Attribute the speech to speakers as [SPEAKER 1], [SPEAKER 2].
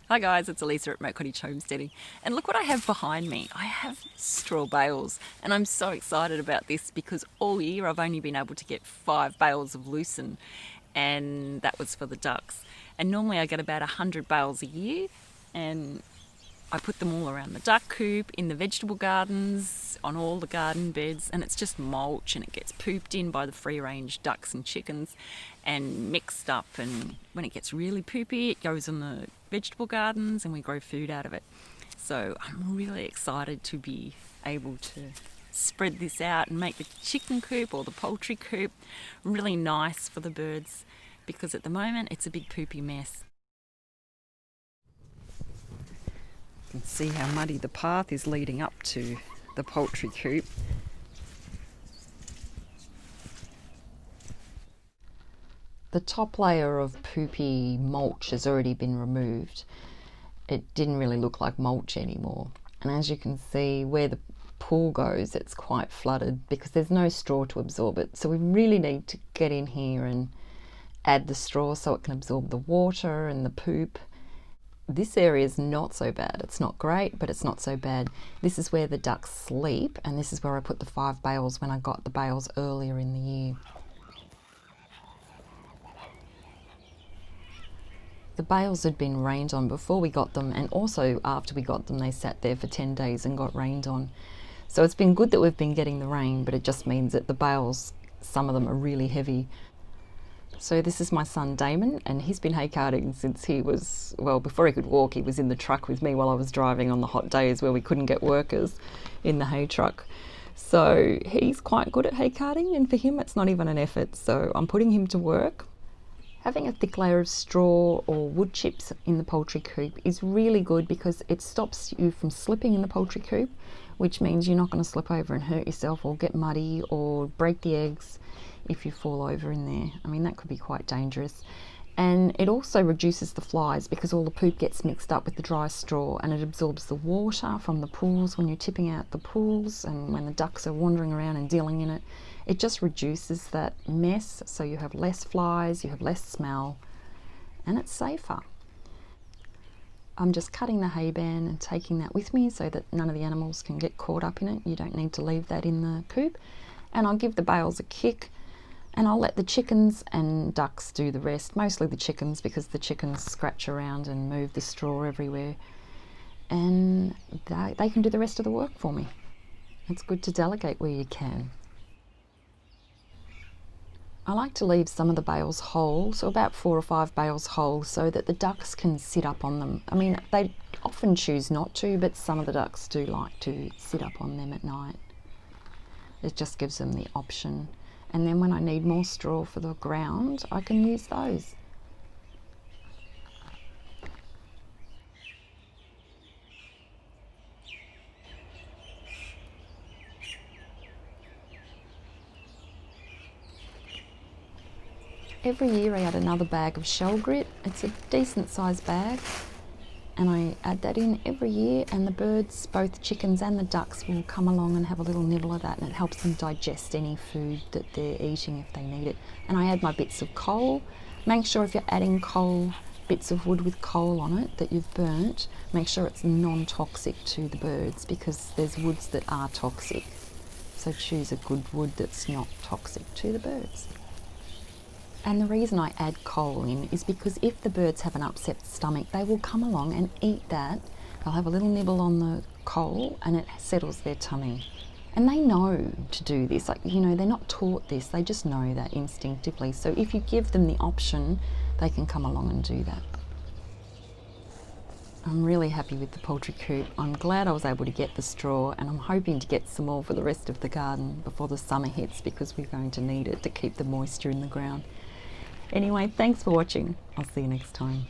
[SPEAKER 1] Hi guys, it's Elisa at Moat, Cottage, Homesteading, and look what I have behind me. I have straw bales, and I'm so excited about this because all year I've only been able to get 5 bales of lucerne, and that was for the ducks. And normally I get about 100 bales a year, and I put them all around the duck coop, in the vegetable gardens, on all the garden beds, and it's just mulch, and it gets pooped in by the free-range ducks and chickens and mixed up, and when it gets really poopy it goes in the vegetable gardens and we grow food out of it. So I'm really excited to be able to spread this out and make the chicken coop or the poultry coop really nice for the birds, because at the moment it's a big poopy mess. You can see how muddy the path is leading up to the poultry coop. The top layer of poopy mulch has already been removed. It didn't really look like mulch anymore. And as you can see, where the pool goes, it's quite flooded because there's no straw to absorb it. So we really need to get in here and add the straw so it can absorb the water and the poop. This area is not so bad. It's not great, but it's not so bad. This is where the ducks sleep, and this is where I put the 5 bales when I got the bales earlier in the year. The bales had been rained on before we got them, and also after we got them they sat there for 10 days and got rained on. So it's been good that we've been getting the rain, but it just means that the bales, some of them are really heavy. So this is my son Damon, and he's been hay carting since he was, well, before he could walk. He was in the truck with me while I was driving on the hot days where we couldn't get workers in the hay truck. So he's quite good at hay carting, and for him it's not even an effort, so I'm putting him to work. Having a thick layer of straw or wood chips in the poultry coop is really good because it stops you from slipping in the poultry coop, which means you're not going to slip over and hurt yourself or get muddy or break the eggs if you fall over in there. I mean, that could be quite dangerous. And it also reduces the flies because all the poop gets mixed up with the dry straw, and it absorbs the water from the pools when you're tipping out the pools and when the ducks are wandering around and dealing in it. It just reduces that mess, so you have less flies, you have less smell, and it's safer. I'm just cutting the hay band and taking that with me so that none of the animals can get caught up in it. You don't need to leave that in the coop. And I'll give the bales a kick, and I'll let the chickens and ducks do the rest, mostly the chickens because the chickens scratch around and move the straw everywhere, and they can do the rest of the work for me. It's good to delegate where you can. I like to leave some of the bales whole, so about 4 or 5 bales whole, so that the ducks can sit up on them. I mean, they often choose not to, but some of the ducks do like to sit up on them at night. It just gives them the option. And then when I need more straw for the ground, I can use those. Every year I add another bag of shell grit. It's a decent sized bag, and I add that in every year, and the birds, both chickens and the ducks, will come along and have a little nibble of that, and it helps them digest any food that they're eating if they need it. And I add my bits of coal. Make sure if you're adding coal, bits of wood with coal on it that you've burnt, make sure it's non-toxic to the birds, because there's woods that are toxic. So choose a good wood that's not toxic to the birds. And the reason I add coal in is because if the birds have an upset stomach, they will come along and eat that. They'll have a little nibble on the coal and it settles their tummy. And they know to do this, like, you know, they're not taught this, they just know that instinctively. So if you give them the option, they can come along and do that. I'm really happy with the poultry coop. I'm glad I was able to get the straw, and I'm hoping to get some more for the rest of the garden before the summer hits, because we're going to need it to keep the moisture in the ground. Anyway, thanks for watching. I'll see you next time.